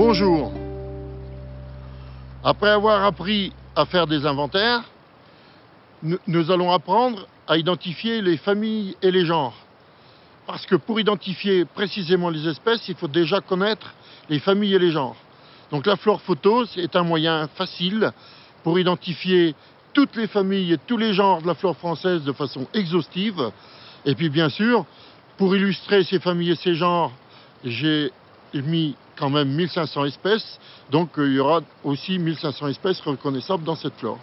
Bonjour. Après avoir appris à faire des inventaires, nous allons apprendre à identifier les familles et les genres. Parce que pour identifier précisément les espèces, il faut déjà connaître les familles et les genres. Donc la flore photo est un moyen facile pour identifier toutes les familles et tous les genres de la flore française de façon exhaustive. Et puis bien sûr, pour illustrer ces familles et ces genres, j'ai mis quand même 1500 espèces. Donc il y aura aussi 1500 espèces reconnaissables dans cette flore.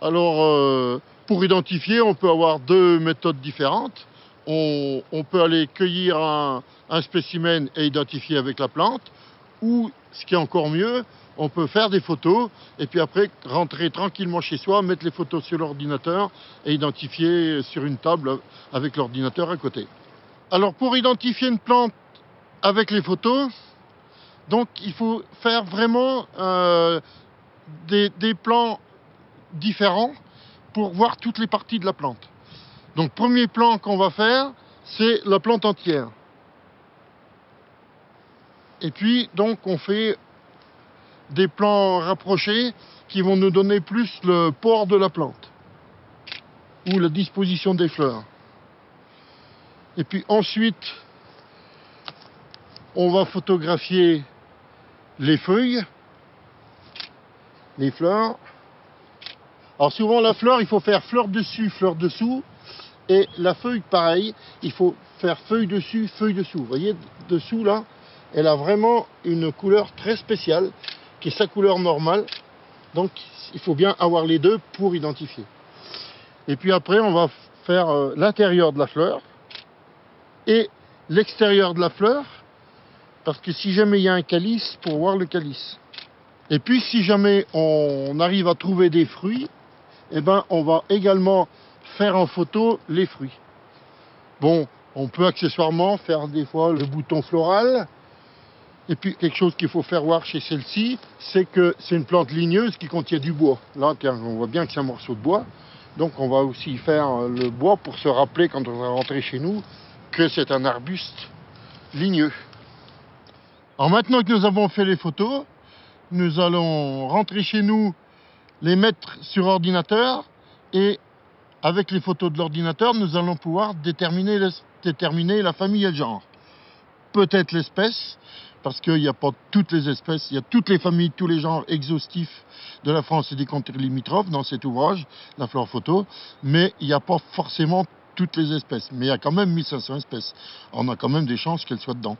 Alors pour identifier, on peut avoir deux méthodes différentes. On peut aller cueillir un spécimen et identifier avec la plante, ou ce qui est encore mieux, on peut faire des photos et puis après rentrer tranquillement chez soi, mettre les photos sur l'ordinateur et identifier sur une table avec l'ordinateur à côté. Alors pour identifier une plante avec les photos, donc il faut faire vraiment des plans différents pour voir toutes les parties de la plante. Donc premier plan qu'on va faire, c'est la plante entière. Et puis donc on fait des plans rapprochés qui vont nous donner plus le port de la plante ou la disposition des fleurs. Et puis ensuite, on va photographier les feuilles, les fleurs. Alors souvent la fleur, il faut faire fleur dessus, fleur dessous. Et la feuille, pareil, il faut faire feuille dessus, feuille dessous. Vous voyez, dessous là, elle a vraiment une couleur très spéciale, qui est sa couleur normale. Donc il faut bien avoir les deux pour identifier. Et puis après, on va faire l'intérieur de la fleur et l'extérieur de la fleur, parce que si jamais il y a un calice, pour voir le calice. Et puis si jamais on arrive à trouver des fruits, eh ben, on va également faire en photo les fruits. Bon, on peut accessoirement faire des fois le bouton floral. Et puis quelque chose qu'il faut faire voir chez celle-ci, c'est que c'est une plante ligneuse qui contient du bois. Là, tiens, on voit bien que c'est un morceau de bois. Donc on va aussi faire le bois pour se rappeler quand on va rentrer chez nous que c'est un arbuste ligneux. Alors maintenant que nous avons fait les photos, nous allons rentrer chez nous, les mettre sur ordinateur, et avec les photos de l'ordinateur, nous allons pouvoir déterminer la famille et le genre. Peut-être l'espèce, parce qu'il n'y a pas toutes les espèces, il y a toutes les familles, tous les genres exhaustifs de la France et des contrées limitrophes dans cet ouvrage, la flore photo, mais il n'y a pas forcément toutes les espèces. Mais il y a quand même 1500 espèces. On a quand même des chances qu'elles soient dedans.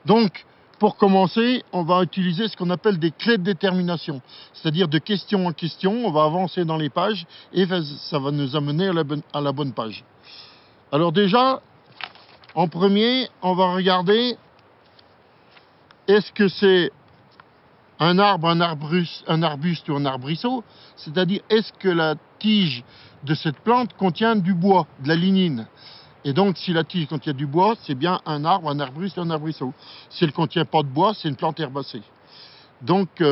Donc, pour commencer, on va utiliser ce qu'on appelle des clés de détermination. C'est-à-dire de question en question, on va avancer dans les pages et ça va nous amener à la bonne page. Alors déjà, en premier, on va regarder, est-ce que c'est un arbre, un arbuste ou un arbrisseau? C'est-à-dire, est-ce que la tige de cette plante contient du bois, de la lignine? Et donc, si la tige contient du bois, c'est bien un arbre, un arbuste ou un arbrisseau. Si elle ne contient pas de bois, c'est une plante herbacée. Donc,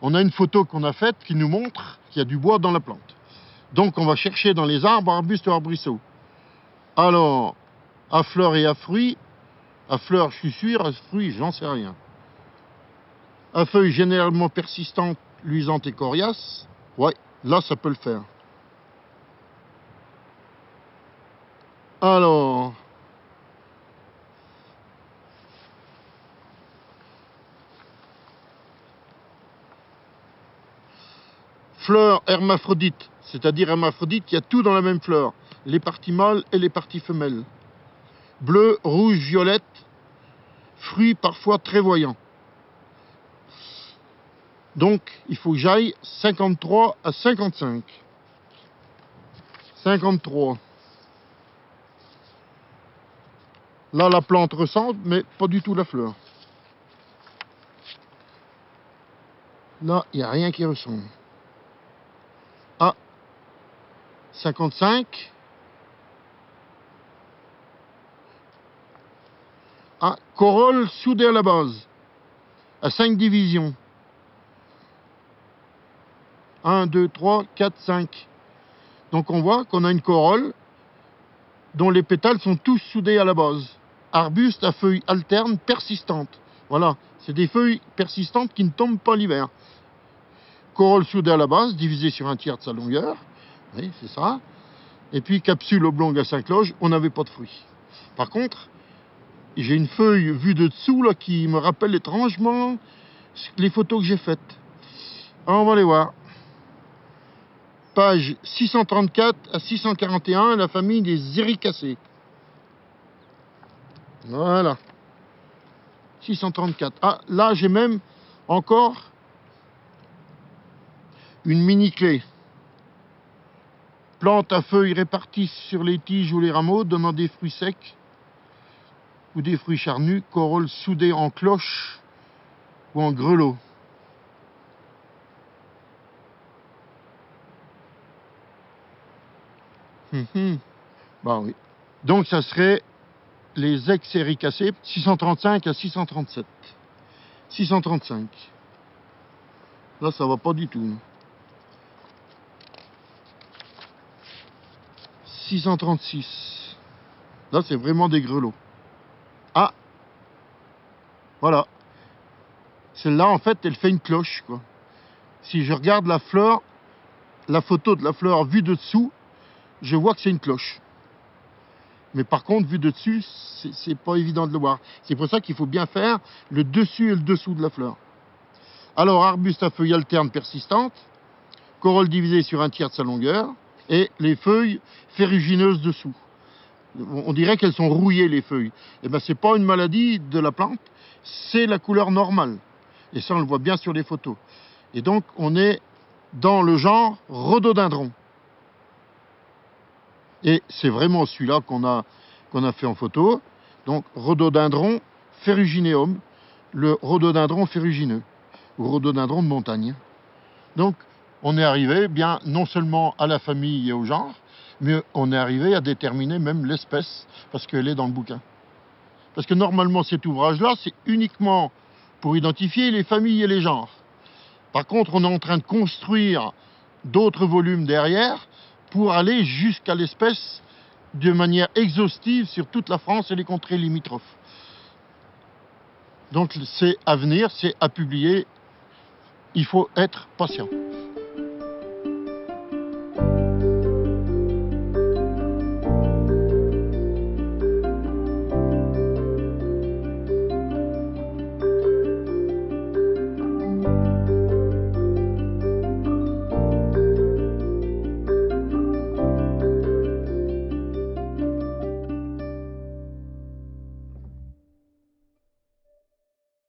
on a une photo qu'on a faite qui nous montre qu'il y a du bois dans la plante. Donc, on va chercher dans les arbres, arbustes ou arbrisseaux. Alors, à fleurs et à fruits, à fleurs, je suis sûr, à fruits, j'en sais rien. À feuilles généralement persistantes, luisantes et coriaces, ouais, là, ça peut le faire. Alors, fleurs hermaphrodites, c'est-à-dire hermaphrodite, il y a tout dans la même fleur, les parties mâles et les parties femelles. Bleu, rouge, violette, fruits parfois très voyants. Donc, il faut que j'aille 53 à 55. 53. Là, la plante ressemble, mais pas du tout la fleur. Là, il n'y a rien qui ressemble. Ah, 55. Ah, corolle soudée à la base, à 5 divisions. 1, 2, 3, 4, 5. Donc on voit qu'on a une corolle dont les pétales sont tous soudés à la base. Arbuste à feuilles alternes persistantes. Voilà, C'est des feuilles persistantes qui ne tombent pas l'hiver. Corolle soudée à la base, divisée sur un tiers de sa longueur. Oui, c'est ça. Et puis capsule oblongue à 5 loges, on n'avait pas de fruits. Par contre, j'ai une feuille vue de dessous là, qui me rappelle étrangement les photos que j'ai faites. Alors, on va les voir. Page 634 à 641, la famille des Éricacées. Voilà. 634. Ah, là, j'ai même encore une mini-clé. Plante à feuilles réparties sur les tiges ou les rameaux, donnant des fruits secs ou des fruits charnus, corolle soudée en cloche ou en grelot. Bah oui. Donc ça serait les ex-éricacées, 635 à 637. 635. Là, ça va pas du tout. 636. Là, c'est vraiment des grelots. Ah, voilà. Celle-là, en fait, elle fait une cloche, quoi. Si je regarde la fleur, la photo de la fleur vue de dessous, je vois que c'est une cloche. Mais par contre, vu de dessus, c'est pas évident de le voir. C'est pour ça qu'il faut bien faire le dessus et le dessous de la fleur. Alors, arbuste à feuilles alternes persistantes, corolle divisée sur un tiers de sa longueur, et les feuilles ferrugineuses dessous. On dirait qu'elles sont rouillées, les feuilles. Eh bien, c'est pas une maladie de la plante, c'est la couleur normale. Et ça, on le voit bien sur les photos. Et donc, on est dans le genre rhododendron. Et c'est vraiment celui-là qu'on a fait en photo. Donc, rhododendron ferrugineum, le rhododendron ferrugineux, ou rhododendron de montagne. Donc, on est arrivé bien non seulement à la famille et au genre, mais on est arrivé à déterminer même l'espèce, parce qu'elle est dans le bouquin. Parce que normalement, cet ouvrage-là, c'est uniquement pour identifier les familles et les genres. Par contre, on est en train de construire d'autres volumes derrière pour aller jusqu'à l'espèce de manière exhaustive sur toute la France et les contrées limitrophes. Donc c'est à venir, c'est à publier. Il faut être patient.